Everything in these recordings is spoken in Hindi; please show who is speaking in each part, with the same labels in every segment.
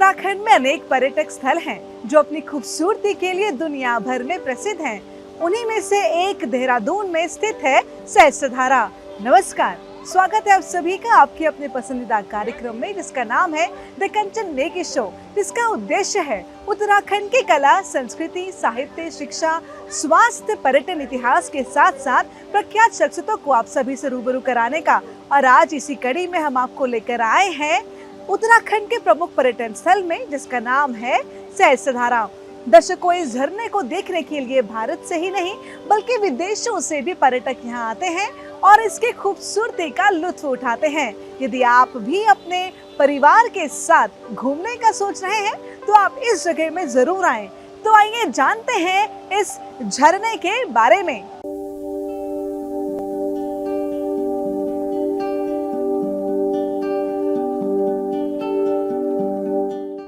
Speaker 1: उत्तराखंड में अनेक पर्यटक स्थल हैं जो अपनी खूबसूरती के लिए दुनिया भर में प्रसिद्ध हैं। उन्हीं में से एक देहरादून में स्थित है सहस्त्रधारा। नमस्कार, स्वागत है आप सभी का आपके अपने पसंदीदा कार्यक्रम में, जिसका नाम है द कंचन नेकी शो, जिसका उद्देश्य है उत्तराखंड की कला, संस्कृति, साहित्य, शिक्षा, स्वास्थ्य, पर्यटन, इतिहास के साथ साथ प्रख्यात शख्सियतों को आप सभी से रूबरू कराने का। और आज इसी कड़ी में हम आपको लेकर आए हैं उत्तराखंड के प्रमुख पर्यटन स्थल में, जिसका नाम है सहस्त्रधारा। दर्शकों, इस झरने को देखने के लिए भारत से ही नहीं बल्कि विदेशों से भी पर्यटक यहाँ आते हैं और इसकी खूबसूरती का लुत्फ उठाते हैं। यदि आप भी अपने परिवार के साथ घूमने का सोच रहे हैं तो आप इस जगह में जरूर आएं। तो आइए जानते हैं इस झरने के बारे में।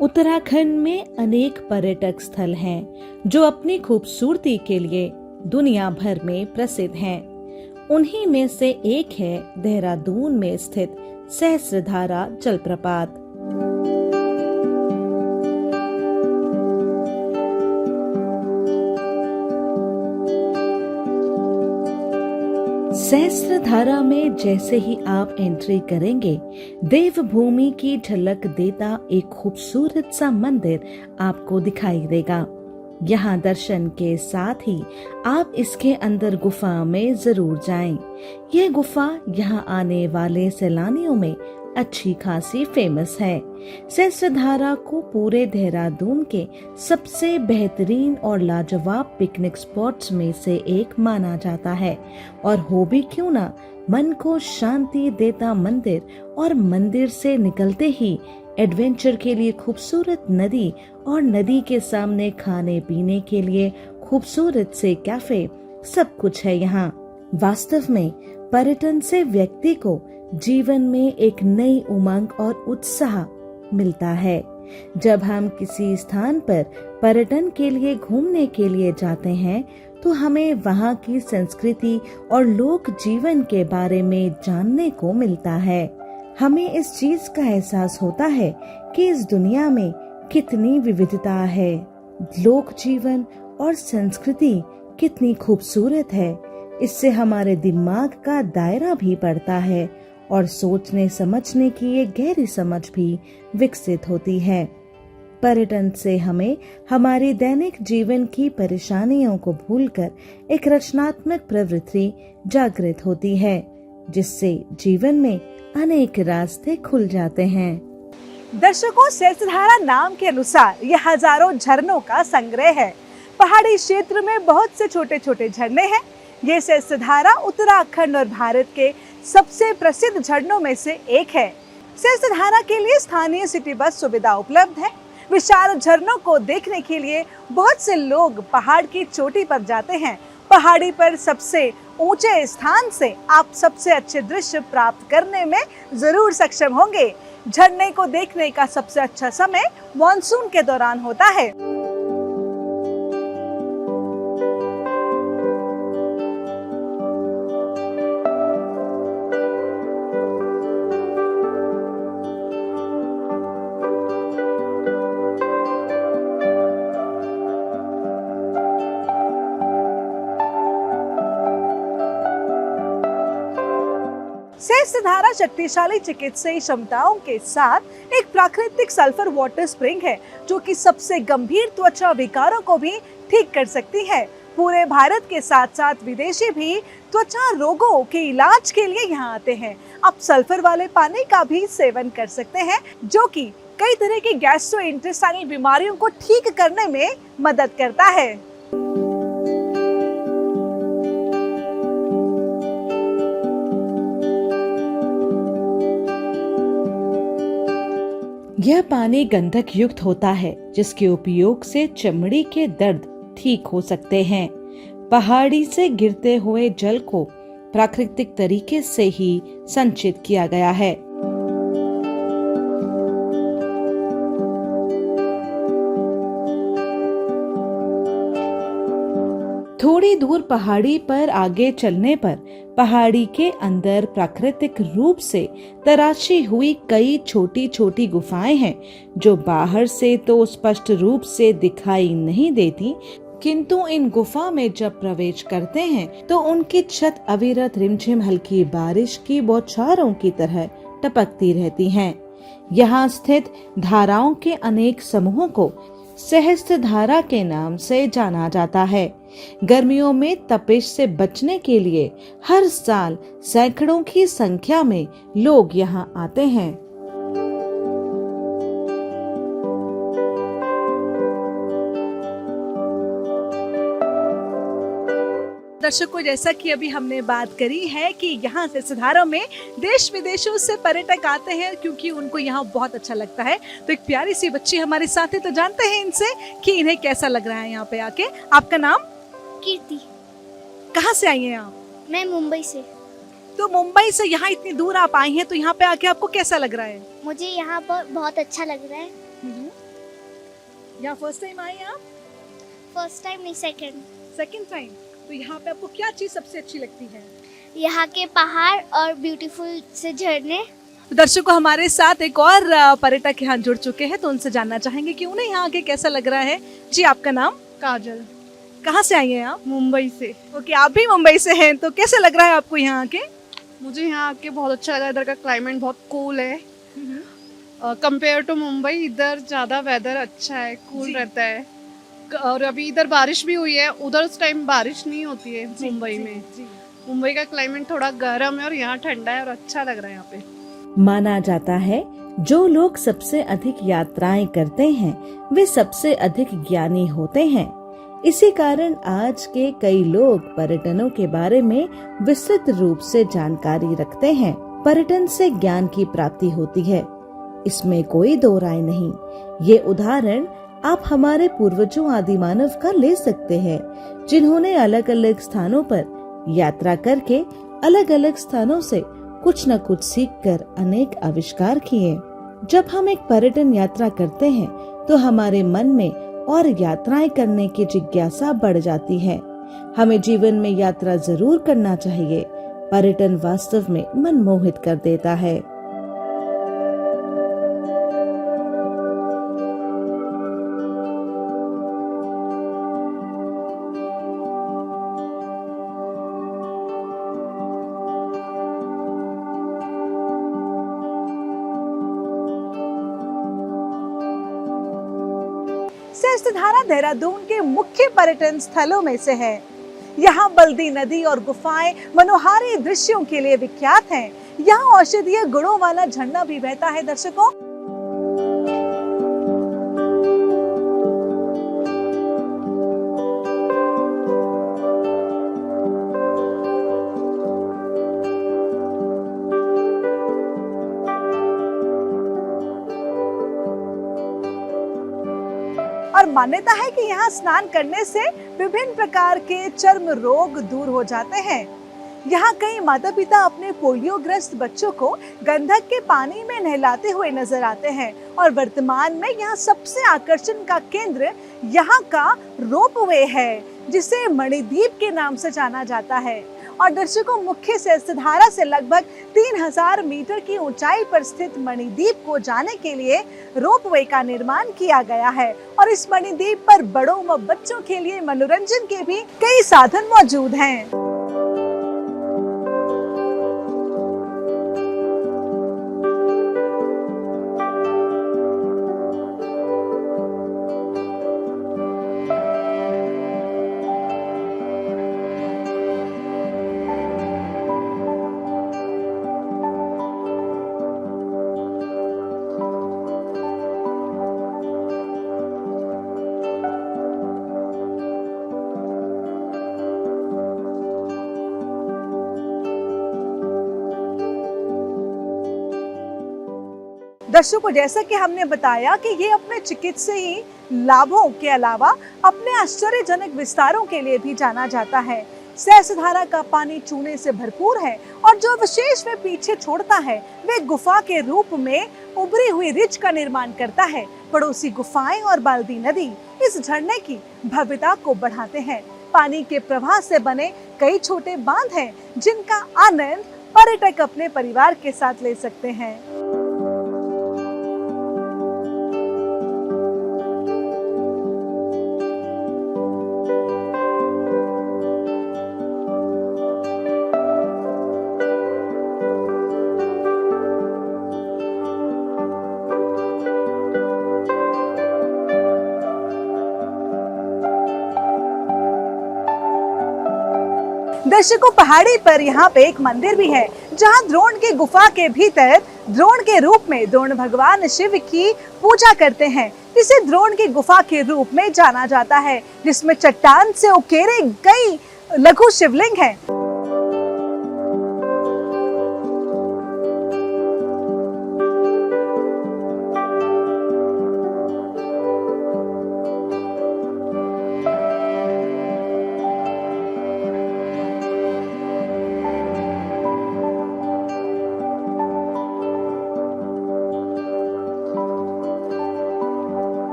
Speaker 2: उत्तराखंड में अनेक पर्यटक स्थल हैं जो अपनी खूबसूरती के लिए दुनिया भर में प्रसिद्ध हैं। उन्हीं में से एक है देहरादून में स्थित सहस्त्रधारा जलप्रपात। सहस्त्रधारा में जैसे ही आप एंट्री करेंगे, देवभूमि की झलक देता एक खूबसूरत सा मंदिर आपको दिखाई देगा। यहाँ दर्शन के साथ ही आप इसके अंदर गुफा में जरूर जाएं। यह गुफा यहाँ आने वाले सैलानियों में अच्छी खासी फेमस है। सहस्त्रधारा को पूरे देहरादून के सबसे बेहतरीन और लाजवाब पिकनिक स्पॉट्स में से एक माना जाता है। और हो भी क्यों ना, मन को शांति देता मंदिर और मंदिर से निकलते ही एडवेंचर के लिए खूबसूरत नदी और नदी के सामने खाने पीने के लिए खूबसूरत से कैफे, सब कुछ है यहाँ। वास्तव में पर्यटन से व्यक्ति को जीवन में एक नई उमंग और उत्साह मिलता है। जब हम किसी स्थान पर पर्यटन के लिए घूमने के लिए जाते हैं तो हमें वहाँ की संस्कृति और लोक जीवन के बारे में जानने को मिलता है। हमें इस चीज का एहसास होता है कि इस दुनिया में कितनी विविधता है, लोक जीवन और संस्कृति कितनी खूबसूरत है। इससे हमारे दिमाग का दायरा भी बढ़ता है और सोचने समझने की एक गहरी समझ भी विकसित होती है। पर्यटन से हमें हमारी दैनिक जीवन की परेशानियों को भूलकर एक रचनात्मक प्रवृत्ति जागृत होती है, जिससे जीवन में अनेक रास्ते खुल जाते हैं।
Speaker 1: दर्शकों, सहस्त्रधारा नाम के अनुसार यह हजारों झरनों का संग्रह है। पहाड़ी क्षेत्र में बहुत से छोटे छोटे झरने हैं। ये सहस्त्रधारा उत्तराखंड और भारत के सबसे प्रसिद्ध झरनों में से एक है। सहस्त्रधारा के लिए स्थानीय सिटी बस सुविधा उपलब्ध है। विशाल झरनों को देखने के लिए बहुत से लोग पहाड़ की चोटी पर जाते हैं। पहाड़ी पर सबसे ऊंचे स्थान से आप सबसे अच्छे दृश्य प्राप्त करने में जरूर सक्षम होंगे। झरने को देखने का सबसे अच्छा समय मॉनसून के दौरान होता है। सहस्त्रधारा शक्तिशाली चिकित्सीय क्षमताओं के साथ एक प्राकृतिक सल्फर वाटर स्प्रिंग है, जो कि सबसे गंभीर त्वचा विकारों को भी ठीक कर सकती है। पूरे भारत के साथ साथ विदेशी भी त्वचा रोगों के इलाज के लिए यहाँ आते हैं। आप सल्फर वाले पानी का भी सेवन कर सकते हैं, जो कि कई तरह की गैस्ट्रोइंटेस्टाइनल बीमारियों को ठीक करने में मदद करता है।
Speaker 2: यह पानी गंधक युक्त होता है, जिसके उपयोग से चमड़ी के दर्द ठीक हो सकते हैं। पहाड़ी से गिरते हुए जल को प्राकृतिक तरीके से ही संचित किया गया है। थोड़ी दूर पहाड़ी पर आगे चलने पर पहाड़ी के अंदर प्राकृतिक रूप से तराशी हुई कई छोटी छोटी गुफाएं हैं, जो बाहर से तो स्पष्ट रूप से दिखाई नहीं देती, किंतु इन गुफा में जब प्रवेश करते हैं तो उनकी छत अविरत रिमझिम हल्की बारिश की बौछारों की तरह टपकती रहती हैं। यहाँ स्थित धाराओं के अनेक समूहों को सहस्त्र धारा के नाम से जाना जाता है। गर्मियों में तपिश से बचने के लिए हर साल सैकड़ों की संख्या में लोग यहाँ आते हैं।
Speaker 1: दर्शकों, जैसा कि अभी हमने बात करी है कि यहाँ से सिधारों में देश विदेशों से पर्यटक आते हैं क्योंकि उनको यहाँ बहुत अच्छा लगता है। तो एक प्यारी सी बच्ची हमारे साथ है, तो जानते हैं इनसे कि इन्हें कैसा लग रहा है यहाँ पे आके। आपका नाम?
Speaker 3: कीर्ति।
Speaker 1: कहाँ से आई हैं आप?
Speaker 3: मैं मुंबई से।
Speaker 1: तो मुंबई से यहाँ इतनी दूर आप आई हैं, तो यहाँ पे आके आपको कैसा लग रहा है?
Speaker 3: मुझे यहाँ पर बहुत अच्छा लग रहा है।
Speaker 1: यहाँ फर्स्ट टाइम आई हैं आप?
Speaker 3: फर्स्ट टाइम नहीं,
Speaker 1: सेकंड टाइम। तो यहाँ पे आपको क्या चीज सबसे अच्छी लगती है?
Speaker 3: यहाँ के पहाड़ और ब्यूटीफुल से झरने।
Speaker 1: दर्शकों, हमारे साथ एक और पर्यटक यहाँ जुड़ चुके हैं, तो उनसे जानना चाहेंगे कि उन्हें यहाँ आके कैसा लग रहा है। जी, आपका नाम?
Speaker 4: काजल।
Speaker 1: कहाँ से आई हैं आप?
Speaker 4: मुंबई से।
Speaker 1: ओके, आप भी मुंबई से हैं, तो कैसे लग रहा है आपको यहाँ आके?
Speaker 4: मुझे यहाँ आके बहुत अच्छा लगा। इधर का क्लाइमेट बहुत कूल है कंपेयर टू मुंबई। इधर ज़्यादा वेदर अच्छा है, कूल रहता है। और अभी इधर बारिश भी हुई है, उधर उस टाइम बारिश नहीं होती है मुंबई में। मुंबई का क्लाइमेट थोड़ा गर्म है और यहाँ ठंडा है और अच्छा लग रहा है यहाँ पे।
Speaker 2: माना जाता है जो लोग सबसे अधिक यात्राएं करते हैं वे सबसे अधिक ज्ञानी होते हैं। इसी कारण आज के कई लोग पर्यटनों के बारे में विस्तृत रूप से जानकारी रखते हैं। पर्यटन से ज्ञान की प्राप्ति होती है, इसमें कोई दो राय नहीं। ये उदाहरण आप हमारे पूर्वजों आदि मानव का ले सकते हैं, जिन्होंने अलग अलग स्थानों पर यात्रा करके अलग अलग स्थानों से कुछ न कुछ सीखकर अनेक आविष्कार किए। जब हम एक पर्यटन यात्रा करते हैं तो हमारे मन में और यात्राएं करने की जिज्ञासा बढ़ जाती है। हमें जीवन में यात्रा जरूर करना चाहिए। पर्यटन वास्तव में मन मोहित कर देता है।
Speaker 1: सहस्त्रधारा देहरादून के मुख्य पर्यटन स्थलों में से है। यहाँ बल्दी नदी और गुफाएं मनोहारी दृश्यों के लिए विख्यात हैं। यहाँ औषधीय गुणों वाला झरना भी बहता है। दर्शकों, और मान्यता है कि यहाँ स्नान करने से विभिन्न प्रकार के चर्म रोग दूर हो जाते हैं। यहाँ कई माता पिता अपने पोलियोग्रस्त बच्चों को गंधक के पानी में नहलाते हुए नजर आते हैं। और वर्तमान में यहाँ सबसे आकर्षण का केंद्र यहाँ का रोपवे है, जिसे मणिद्वीप के नाम से जाना जाता है। और दर्शकों, मुख्य सहस्त्रधारा से लगभग 3000 मीटर की ऊंचाई पर स्थित मणिद्वीप को जाने के लिए रोपवे का निर्माण किया गया है। और इस मणिद्वीप पर बड़ों व बच्चों के लिए मनोरंजन के भी कई साधन मौजूद हैं। दर्शकों, जैसा कि हमने बताया कि ये अपने चिकित्सीय लाभों के अलावा अपने आश्चर्यजनक विस्तारों के लिए भी जाना जाता है। सहस्त्रधारा का पानी चूने से भरपूर है और जो विशेष वे पीछे छोड़ता है वे गुफा के रूप में उभरी हुई रिज का निर्माण करता है। पड़ोसी गुफाएं और बाल्दी नदी इस झरने की भव्यता को बढ़ाते हैं। पानी के प्रवाह से बने कई छोटे बांध हैं जिनका आनंद पर्यटक अपने परिवार के साथ ले सकते हैं। दर्शकों, पहाड़ी पर यहाँ पे एक मंदिर भी है जहाँ द्रोण की गुफा के भीतर द्रोण के रूप में द्रोण भगवान शिव की पूजा करते हैं। इसे द्रोण की गुफा के रूप में जाना जाता है, जिसमें चट्टान से उकेरे कई लघु शिवलिंग हैं।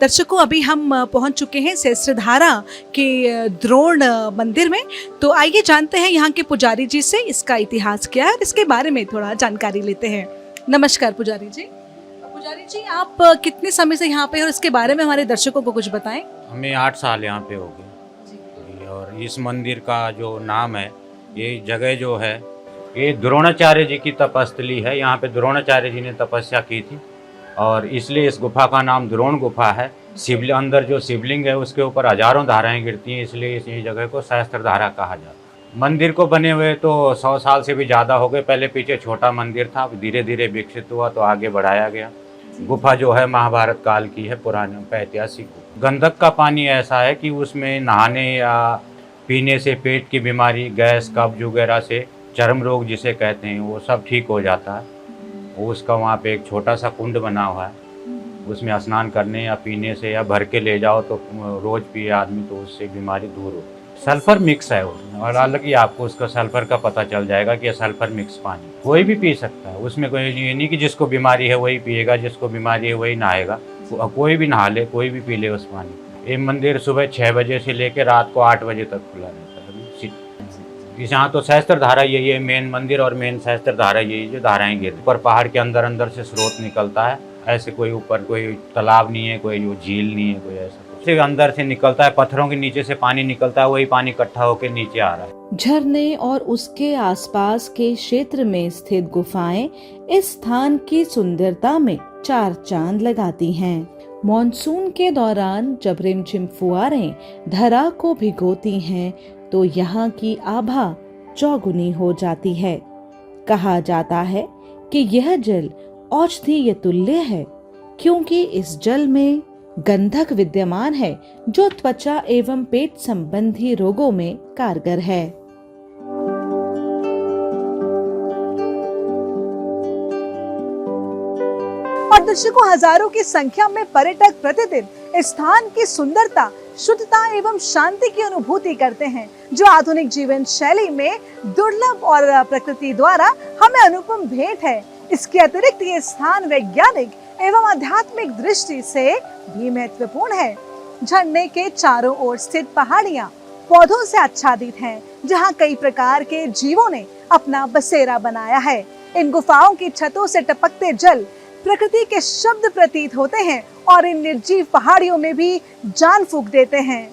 Speaker 1: दर्शकों, अभी हम पहुंच चुके हैं सहस्त्रधारा के द्रोण मंदिर में। तो आइए जानते हैं यहाँ के पुजारी जी से इसका इतिहास क्या है और इसके बारे में थोड़ा जानकारी लेते हैं। नमस्कार पुजारी जी। पुजारी जी, आप कितने समय से यहाँ पे हैं और इसके बारे में हमारे दर्शकों को कुछ बताएं।
Speaker 5: हमें 8 साल यहाँ पे हो गए और इस मंदिर का जो नाम है, ये जगह जो है, ये द्रोणाचार्य जी की तपस्थली है। यहाँ पे द्रोणाचार्य जी ने तपस्या की थी और इसलिए इस गुफा का नाम द्रोण गुफा है। शिवलिंग, अंदर जो शिवलिंग है उसके ऊपर हजारों धाराएं गिरती हैं, इसलिए इस जगह को सहस्त्रधारा कहा जाता है। मंदिर को बने हुए तो 100 साल से भी ज़्यादा हो गए। पहले पीछे छोटा मंदिर था, धीरे धीरे विकसित हुआ तो आगे बढ़ाया गया। गुफा जो है महाभारत काल की है, पुरानी ऐतिहासिक। गंधक का पानी ऐसा है कि उसमें नहाने या पीने से पेट की बीमारी, गैस, कब्ज वगैरह से, चर्म रोग जिसे कहते हैं, वो सब ठीक हो जाता है। उसका वहाँ पे एक छोटा सा कुंड बना हुआ है, उसमें स्नान करने या पीने से या भर के ले जाओ तो रोज पिए आदमी तो उससे बीमारी दूर हो। सल्फर मिक्स है वो, और हालांकि आपको उसका सल्फर का पता चल जाएगा कि ये सल्फर मिक्स पानी कोई भी पी सकता है। उसमें कोई ये नहीं कि जिसको बीमारी है वही पिएगा, जिसको बीमारी है वही नहाएगा। कोई भी नहा ले, कोई भी पी ले उस पानी। ये मंदिर सुबह 6 बजे से लेकर रात को 8 बजे तक खुला रहता है। यहाँ तो सहस्त्रधारा यही है मेन मंदिर, और मेन सहस्त्रधारा यही जो धाराएं गिरती। ऊपर पहाड़ के अंदर अंदर से स्रोत निकलता है, ऐसे कोई ऊपर कोई तालाब नहीं है, कोई वो झील नहीं है, कोई ऐसा। से अंदर से निकलता है, पत्थरों के नीचे से पानी निकलता है, वही पानी इकट्ठा होकर नीचे आ रहा है।
Speaker 2: झरने और उसके आसपास के क्षेत्र में स्थित गुफाएं इस स्थान की सुंदरता में 4 चांद लगाती हैं। मॉनसून के दौरान जब रिमझिम फुहारें धरा को भिगोती हैं तो यहाँ की आभा चौगुनी हो जाती है। कहा जाता है कि यह जल औषधीय तुल्य है, क्योंकि इस जल में गंधक विद्यमान है जो त्वचा एवं पेट संबंधी रोगों में कारगर है।
Speaker 1: और दर्शकों, हजारों की संख्या में पर्यटक प्रतिदिन इस स्थान की सुंदरता, शुद्धता एवं शांति की अनुभूति करते हैं, जो आधुनिक जीवन शैली में दुर्लभ और प्रकृति द्वारा हमें अनुपम भेंट है। इसके अतिरिक्त ये स्थान वैज्ञानिक एवं आध्यात्मिक दृष्टि से भी महत्वपूर्ण है। झरने के चारों ओर स्थित पहाड़ियां पौधों से आच्छादित हैं, जहां कई प्रकार के जीवों ने अपना बसेरा बनाया है। इन गुफाओं की छतों से टपकते जल प्रकृति के शब्द प्रतीत होते हैं और इन निर्जीव पहाड़ियों में भी जान फूंक देते हैं।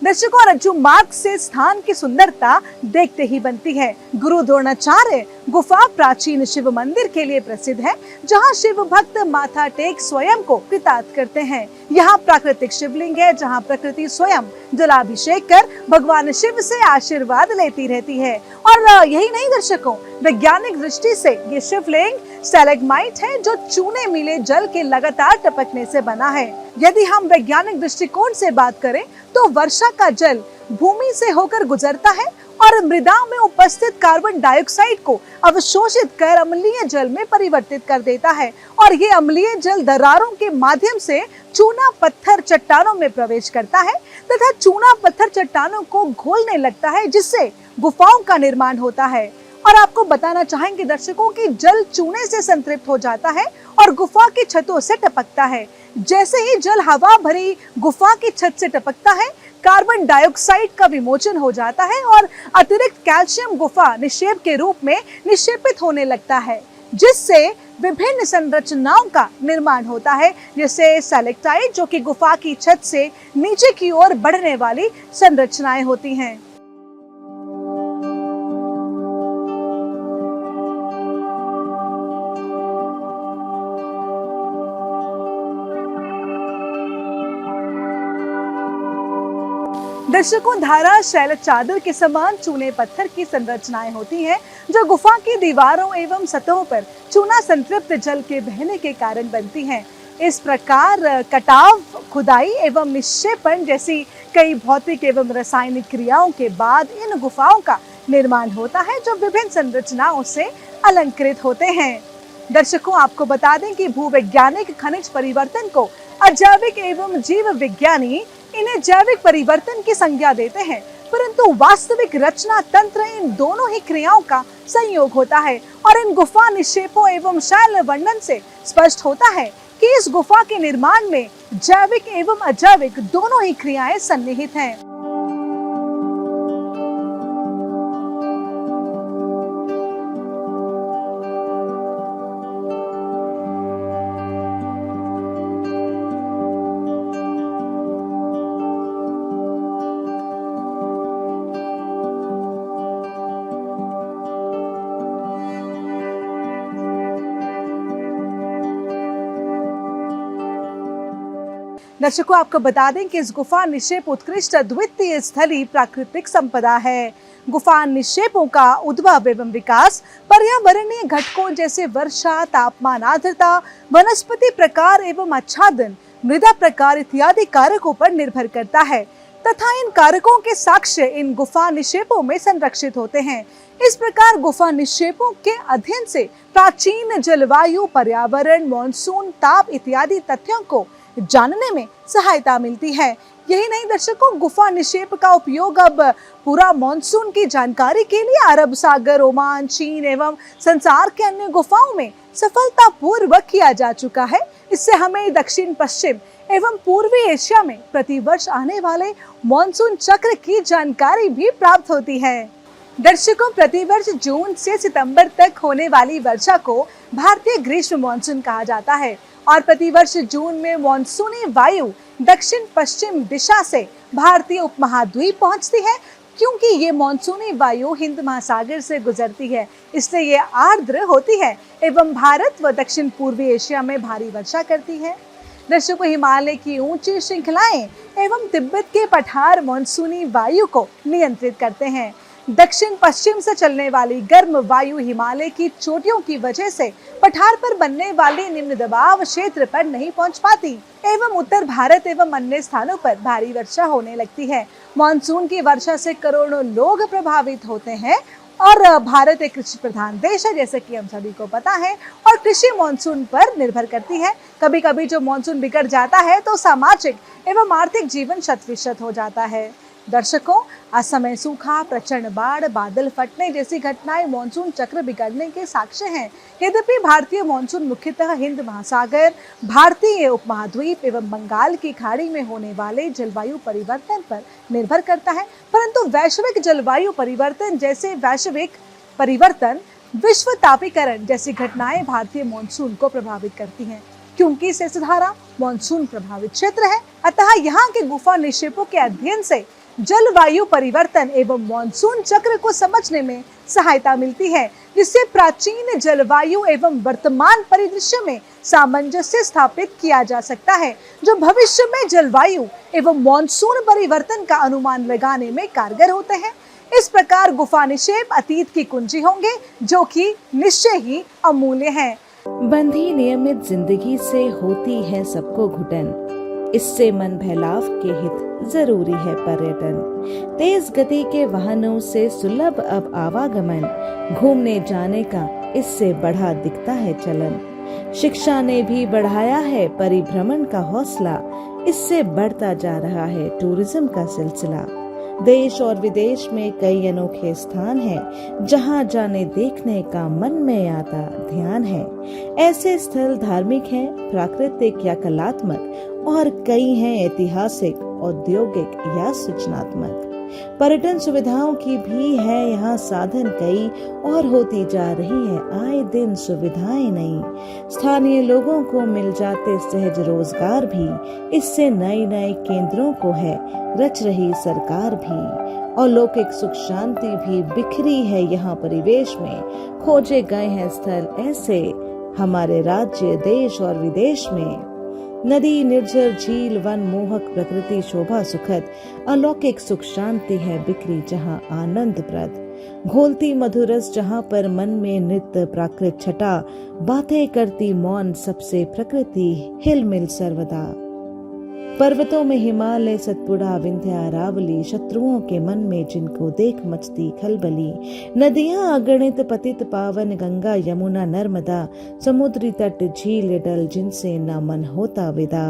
Speaker 1: दर्शकों, रज्जु मार्ग से स्थान की सुंदरता देखते ही बनती है। गुरु द्रोणाचार्य गुफा प्राचीन शिव मंदिर के लिए प्रसिद्ध है, जहां शिव भक्त माथा टेक स्वयं को कृतार्थ करते हैं। यहाँ प्राकृतिक शिवलिंग है, जहां प्रकृति स्वयं जलाभिषेक कर भगवान शिव से आशीर्वाद लेती रहती है। और यही नहीं दर्शकों, वैज्ञानिक दृष्टि से ये शिवलिंग स्टैलेग्माइट है, जो चूने मिले जल के लगातार टपकने से बना है। यदि हम वैज्ञानिक दृष्टिकोण से बात करें तो वर्षा का जल भूमि से होकर गुजरता है और मृदा में उपस्थित कार्बन डाइऑक्साइड को अवशोषित कर अम्लीय जल में परिवर्तित कर देता है और ये अम्लीय जल दरारों के माध्यम से चूना पत्थर चट्टानों में प्रवेश करता है तथा चूना पत्थर चट्टानों को घोलने लगता है, जिससे गुफाओं का निर्माण होता है। और आपको बताना चाहेंगे दर्शकों कि जल चूने से संतृप्त हो जाता है और गुफा की छतों से टपकता है। जैसे ही जल हवा भरी गुफा की छत से टपकता है, कार्बन डाइऑक्साइड का विमोचन हो जाता है और अतिरिक्त कैल्शियम गुफा निक्षेप के रूप में निक्षेपित होने लगता है, जिससे विभिन्न संरचनाओं का निर्माण होता है, जैसे स्टैलेक्टाइट, जो कि गुफा की छत से नीचे की ओर बढ़ने वाली संरचनाएं होती हैं। दर्शकों, धारा शैल चादर के समान चूने पत्थर की संरचनाएं होती हैं, जो गुफा की दीवारों एवं सतहों पर चूना संतृप्त जल के बहने के कारण बनती हैं। इस प्रकार कटाव, खुदाई एवं निक्षेपण जैसी कई भौतिक एवं रासायनिक क्रियाओं के बाद इन गुफाओं का निर्माण होता है, जो विभिन्न संरचनाओं से अलंकृत होते हैं। दर्शकों, आपको बता दें कि भूवैज्ञानिक खनिज परिवर्तन को अजैविक एवं जीव विज्ञानी इन्हें जैविक परिवर्तन की संज्ञा देते हैं, परंतु वास्तविक रचना तंत्र इन दोनों ही क्रियाओं का संयोग होता है और इन गुफा निक्षेपों एवं शैल वर्णन से स्पष्ट होता है कि इस गुफा के निर्माण में जैविक एवं अजैविक दोनों ही क्रियाएं सन्निहित हैं। दर्शकों, आपको बता दें कि इस गुफा निक्षेप उत्कृष्ट अद्वितीय स्थलीय प्राकृतिक संपदा है। गुफा निक्षेपों का उद्भव एवं विकास पर्यावरणीय घटकों जैसे वर्षा, तापमान, आर्द्रता, वनस्पति प्रकार एवं आच्छादन, मृदा प्रकार इत्यादि कारकों पर निर्भर करता है तथा इन कारकों के साक्ष्य इन गुफा निक्षेपों में संरक्षित होते हैं। इस प्रकार गुफा निक्षेपों के अध्ययन से प्राचीन जलवायु, पर्यावरण, मॉनसून, ताप इत्यादि तथ्यों को जानने में सहायता मिलती है। यही नहीं दर्शकों, गुफा निक्षेप का उपयोग अब पूरा मॉनसून की जानकारी के लिए अरब सागर, ओमान, चीन एवं संसार के अन्य गुफाओं में सफलतापूर्वक किया जा चुका है। इससे हमें दक्षिण पश्चिम एवं पूर्वी एशिया में प्रतिवर्ष आने वाले मॉनसून चक्र की जानकारी भी प्राप्त होती है। दर्शकों, प्रतिवर्ष जून से सितंबर तक होने वाली वर्षा को भारतीय ग्रीष्म मॉनसून कहा जाता है और प्रतिवर्ष जून में मॉनसूनी वायु दक्षिण पश्चिम दिशा से भारतीय उपमहाद्वीप पहुंचती है। क्योंकि ये मॉनसूनी वायु हिंद महासागर से गुजरती है, इसलिए ये आर्द्र होती है एवं भारत व दक्षिण पूर्वी एशिया में भारी वर्षा करती है। दर्शकों, हिमालय की ऊंची श्रृंखलाएं एवं तिब्बत के पठार मॉनसूनी वायु को नियंत्रित करते हैं। दक्षिण पश्चिम से चलने वाली गर्म वायु हिमालय की चोटियों की वजह से पठार पर बनने वाले निम्न दबाव क्षेत्र पर नहीं पहुंच पाती एवं उत्तर भारत एवं अन्य स्थानों पर भारी वर्षा होने लगती है। मानसून की वर्षा से करोड़ों लोग प्रभावित होते हैं और भारत एक कृषि प्रधान देश है, जैसे कि हम सभी को पता है, और कृषि मानसून पर निर्भर करती है। कभी कभी जो मानसून बिगड़ जाता है तो सामाजिक एवं आर्थिक जीवन शत-विशत हो जाता है। दर्शकों, असमय सूखा, प्रचंड बाढ़, बादल फटने जैसी घटनाएं मानसून चक्र बिगड़ने के साक्ष्य हैं। यद्यपि भारतीय मानसून मुख्यतः हिंद महासागर, भारतीय उपमहाद्वीप एवं बंगाल की खाड़ी में होने वाले जलवायु परिवर्तन पर निर्भर करता है, परंतु वैश्विक जलवायु परिवर्तन जैसे वैश्विक परिवर्तन, विश्व तापीकरण जैसी घटनाएं भारतीय मानसून को प्रभावित करती हैं। क्योंकि सेसधारा मानसून प्रभावित क्षेत्र है, अतः यहाँ के गुफा निक्षेपों के अध्ययन से जलवायु परिवर्तन एवं मॉनसून चक्र को समझने में सहायता मिलती है, जिससे प्राचीन जलवायु एवं वर्तमान परिदृश्य में सामंजस्य स्थापित किया जा सकता है, जो भविष्य में जलवायु एवं मॉनसून परिवर्तन का अनुमान लगाने में कारगर होते हैं। इस प्रकार गुफा निक्षेप अतीत की कुंजी होंगे, जो कि निश्चय ही अमूल्य है।
Speaker 2: बंधी नियमित जिंदगी से होती है सबको घुटन, इससे मन बहलाव के हित जरूरी है पर्यटन। तेज गति के वाहनों से सुलभ अब आवागमन, घूमने जाने का इससे बढ़ा दिखता है चलन। शिक्षा ने भी बढ़ाया है परिभ्रमण का हौसला, इससे बढ़ता जा रहा है टूरिज्म का सिलसिला। देश और विदेश में कई अनोखे स्थान हैं, जहां जाने देखने का मन में आता ध्यान है। ऐसे स्थल धार्मिक हैं, प्राकृतिक या कलात्मक, और कई हैं ऐतिहासिक, औद्योगिक या सूचनात्मक। पर्यटन सुविधाओं की भी है यहाँ साधन कई, और होती जा रही है आए दिन सुविधाएं नई। स्थानीय लोगों को मिल जाते सहज रोजगार भी, इससे नए नए केंद्रों को है रच रही सरकार भी। अलौकिक सुख शांति भी बिखरी है यहाँ परिवेश में, खोजे गए हैं स्थल ऐसे हमारे राज्य देश और विदेश में। नदी निर्झर झील वन मोहक प्रकृति शोभा सुखद, अलौकिक सुख शांति है बिखरी जहाँ आनंद प्रद। घोलती मधुरस जहाँ पर मन में नृत्य प्राकृत छटा, बातें करती मौन सबसे प्रकृति हिलमिल सर्वदा। पर्वतों में हिमालय सतपुड़ा विंध्य अरावली, शत्रुओं के मन में जिनको देख मचती खलबली। नदियां अगणित पतित पावन गंगा यमुना नर्मदा, समुद्री तट झील डल जिनसे न मन होता विदा।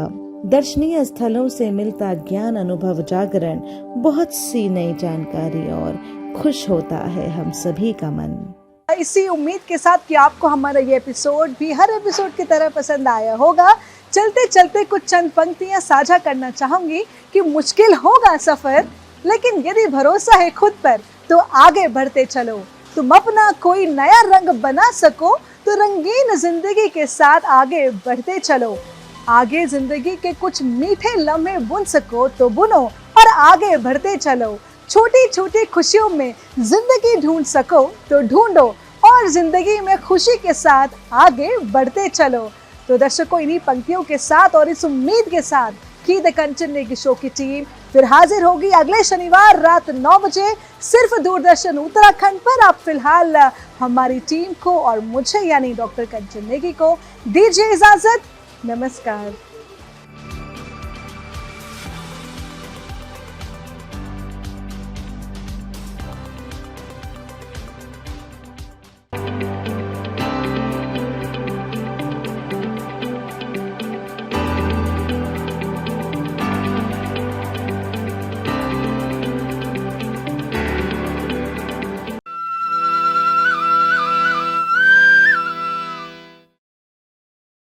Speaker 2: दर्शनीय स्थलों से मिलता ज्ञान अनुभव जागरण, बहुत सी नई जानकारी और खुश होता है हम सभी का मन।
Speaker 1: इसी उम्मीद के साथ कि आपको हमारा ये एपिसोड भी हर एपिसोड की तरह पसंद आया होगा, चलते चलते कुछ चंद पंक्तियां साझा करना चाहूंगी कि मुश्किल होगा सफर, लेकिन यदि भरोसा है खुद पर तो आगे बढ़ते चलो। तुम अपना कोई नया रंग बना सको तो रंगीन जिंदगी के साथ आगे बढ़ते चलो। आगे जिंदगी के कुछ मीठे लम्हे बुन सको तो बुनो और आगे बढ़ते चलो। छोटी छोटी खुशियों में जिंदगी ढूंढ सको तो ढूंढो और जिंदगी में खुशी के साथ आगे बढ़ते चलो। तो दर्शकों, इन्हीं पंक्तियों के साथ और इस उम्मीद के साथ कि द कंचन नेगी शो की टीम फिर हाजिर होगी अगले शनिवार रात 9 बजे सिर्फ दूरदर्शन उत्तराखंड पर। आप फिलहाल हमारी टीम को और मुझे यानी डॉक्टर कंचन नेगी को दीजिए इजाजत। नमस्कार।